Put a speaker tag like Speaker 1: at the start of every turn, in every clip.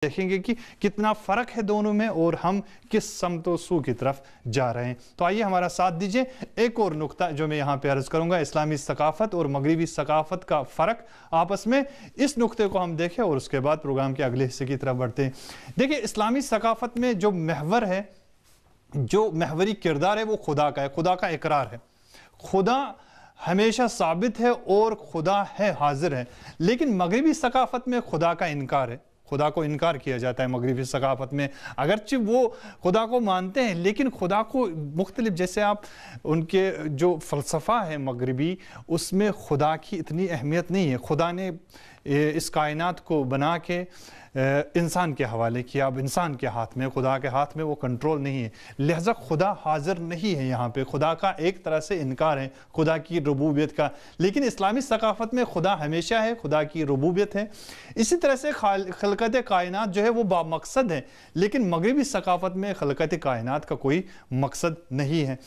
Speaker 1: देखेंगे कि कितना फ़र्क है दोनों में और हम किस समतो सू की तरफ जा रहे हैं। तो आइए हमारा साथ दीजिए। एक और नुक्ता जो मैं यहाँ पे अर्ज़ करूँगा, इस्लामी सकाफ़त और मगरिबी सकाफ़त का फ़र्क आपस में, इस नुक्ते को हम देखें और उसके बाद प्रोग्राम के अगले हिस्से की तरफ बढ़ते हैं। देखिए, इस्लामी सकाफ़त में जो महवर है, जो महवरी किरदार है, वो खुदा का है, खुदा का इकरार है। खुदा हमेशा साबित है और खुदा है, हाजिर है। लेकिन मगरिबी सकाफ़त में खुदा का इनकार है, खुदा को इनकार किया जाता है मगरिबी सकाफ़त में। अगरचे वो खुदा को मानते हैं लेकिन खुदा को मुख्तलिफ, जैसे आप उनके जो फ़लसफ़ा है मगरिबी, उसमें खुदा की इतनी अहमियत नहीं है। खुदा ने इस कायनात को बना के इंसान के हवाले किया, अब इंसान के हाथ में, खुदा के हाथ में वो कंट्रोल नहीं है, लिहाजा खुदा हाजिर नहीं है यहाँ पे। खुदा का एक तरह से इनकार है, खुदा की रुबूबियत का। लेकिन इस्लामी सकाफ़त में खुदा हमेशा है, खुदा की रुबूबियत है। इसी तरह से खलकत कायनात जो है वो बामकसद है, लेकिन मगरिबी सकाफ़त में खलकत कायनात का कोई मकसद नहीं है।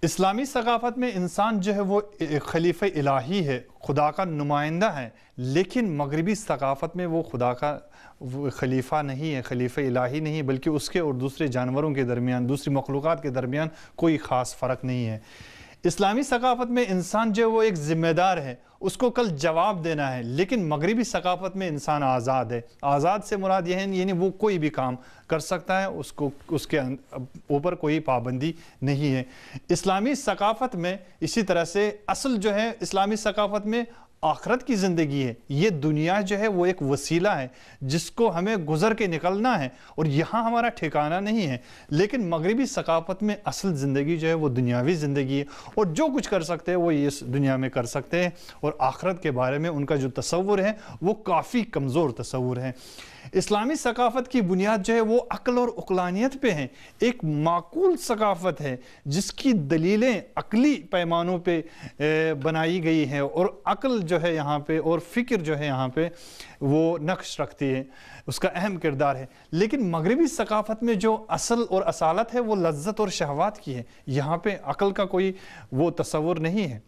Speaker 1: इस्लामी सकाफ़त में इंसान जो है वो खलीफा इलाही है, खुदा का नुमाइंदा है, लेकिन मगरिबी सकाफ़त में वो खुदा का खलीफा नहीं है, खलीफा इलाही नहीं है, बल्कि उसके और दूसरे जानवरों के दरमियान, दूसरी मखलूक़ात के दरमियान कोई ख़ास फ़र्क नहीं है। इस्लामी सकाफ़त में इंसान जो है वो एक ज़िम्मेदार है, उसको कल जवाब देना है। लेकिन मगरिबी सकाफ़त में इंसान आज़ाद है। आज़ाद से मुराद यह है यानी वो कोई भी काम कर सकता है, उसको उसके ऊपर कोई पाबंदी नहीं है। इस्लामी सकाफ़त में इसी तरह से असल जो है इस्लामी सकाफ़त में आखरत की ज़िंदगी है। ये दुनिया जो है वो एक वसीला है जिसको हमें गुज़र के निकलना है और यहाँ हमारा ठिकाना नहीं है। लेकिन मगरिबी सकाफ़त में असल ज़िंदगी जो है वो दुनियावी ज़िंदगी है और जो कुछ कर सकते हैं वो इस दुनिया में कर सकते हैं और आखरत के बारे में उनका जो तसव्वुर है वो काफ़ी कमज़ोर तसव्वुर है। इस्लामी सकाफ़त की बुनियाद जो है वो अक्ल और उक़लानियत पे है। एक माकूल सकाफ़त है जिसकी दलीलें अक़ली पैमानों पे बनाई गई हैं और अक्ल जो है यहाँ पे और फ़िक्र जो है यहाँ पे वो नक्श रखती है, उसका अहम किरदार है। लेकिन मगरिबी सकाफ़त में जो असल और असालत है वो लज्जत और शहवात की है। यहाँ पे अक्ल का कोई वो तसव्वुर नहीं है,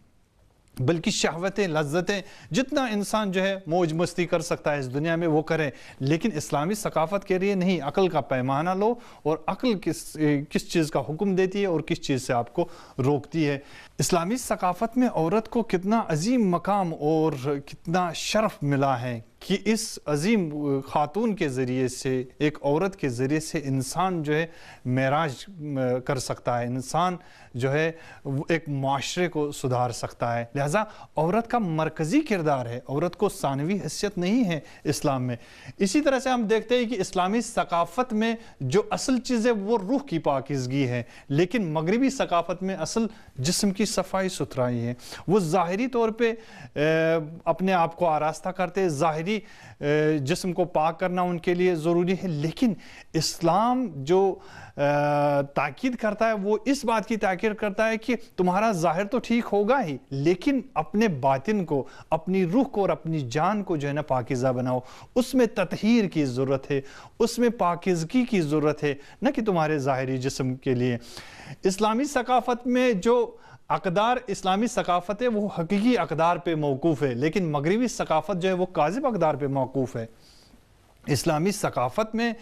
Speaker 1: बल्कि शहवतें, लज्जतें, जितना इंसान जो है मौज मस्ती कर सकता है इस दुनिया में वो करे। लेकिन इस्लामी सकाफ़त के लिए नहीं, अक़ल का पैमाना लो और अक़ल किस चीज़ का हुक्म देती है और किस चीज़ से आपको रोकती है। इस्लामी सकाफ़त में औरत को कितना अजीम मकाम और कितना शरफ़ मिला है कि इस अजीम ख़ातून के ज़रिए से, एक औरत के ज़रिए से इंसान जो है मेराज कर सकता है, इंसान जो है एक माशरे को सुधार सकता है। लिहाजा औरत का मरकज़ी किरदार है, औरत को सानवी हैसियत नहीं है इस्लाम में। इसी तरह से हम देखते हैं कि इस्लामी सकाफ़त में जो असल चीज़ है वो रूह की पाकीज़गी है, लेकिन मगरिबी सकाफ़त में असल जिस्म की सफाई सुथराई है। वो ज़ाहिरी तौर पे अपने आप को आरास्ता करते, ज़ाहिरी जिस्म को पाक करना उनके लिए ज़रूरी है। लेकिन इस्लाम जो ताकीद करता है वो इस बात की ताकीद करता है कि तुम्हारा ज़ाहिर तो ठीक होगा ही, लेकिन अपने बातिन को, अपनी रूह को और अपनी जान को जो है ना पाकीज़ा बनाओ। उसमें ततहीर की ज़रूरत है, उसमें पाकीज़गी की ज़रूरत है, न कि तुम्हारे ज़ाहिरी जिस्म के लिए। इस्लामी सकाफ़त में जो अक़दार इस्लामी सकाफ़त है वो हकीकी अक़दार पे मौकूफ़ है, लेकिन मगरिबी सकाफ़त जो है वो काज़िब अक़दार पे मौकूफ़ है। इस्लामी सकाफ़त में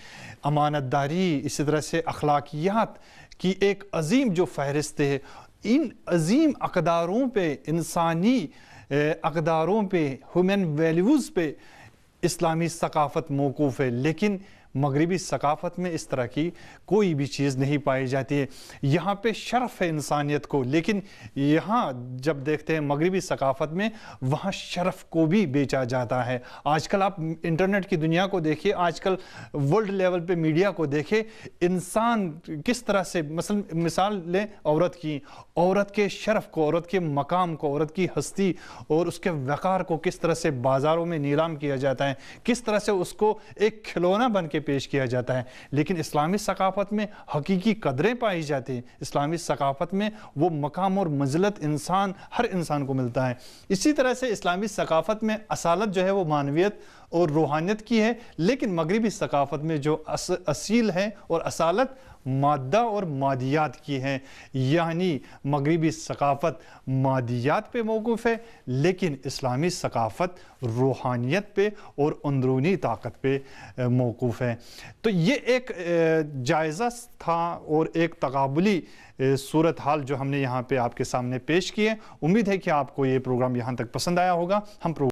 Speaker 1: अमानतदारी, इसी तरह से अखलाकियात की एक अजीम जो फ़हरिस्त है, इन अजीम अक़दारों पे, इंसानी अक़दारों पे, ह्यूमन वैल्यूज़ पे इस्लामी सकाफ़त मौकूफ़ है। लेकिन मगरिबी सकाफ़त में इस तरह की कोई भी चीज़ नहीं पाई जाती है। यहाँ पे शर्फ़ है इंसानियत को, लेकिन यहाँ जब देखते हैं मगरिबी सकाफ़त में, वहाँ शर्फ़ को भी बेचा जाता है। आजकल आप इंटरनेट की दुनिया को देखिए, आजकल वर्ल्ड लेवल पे मीडिया को देखिए, इंसान किस तरह से मिसाल लें औरत की, औरत के शर्फ़ को, औरत के मकाम को, औरत की हस्ती और उसके वक़ार को किस तरह से बाज़ारों में नीलाम किया जाता है, किस तरह से उसको एक खिलौना बन के पेश किया जाता है। लेकिन इस्लामी सकाफ़त में हकीकी कदरें पाई जाती हैं। इस्लामी सकाफ़त में वो मकाम और मंज़िलत हर इंसान को मिलता है। इसी तरह से इस्लामी सकाफ़त में असालत जो है वो मानवियत اور روحانیت کی ہے، لیکن مغربی ثقافت میں جو اصیل ہے اور اصالت مادہ اور مادیات کی ہے، یعنی مغربی ثقافت مادیات پہ موقوف ہے لیکن اسلامی ثقافت روحانیت پہ اور اندرونی طاقت پہ موقوف ہے۔ تو یہ ایک جائزہ تھا اور ایک تقابلی صورتحال جو ہم نے یہاں پہ آپ کے سامنے پیش کی ہے۔ امید ہے کہ آپ کو یہ پروگرام یہاں تک پسند آیا ہوگا۔ ہم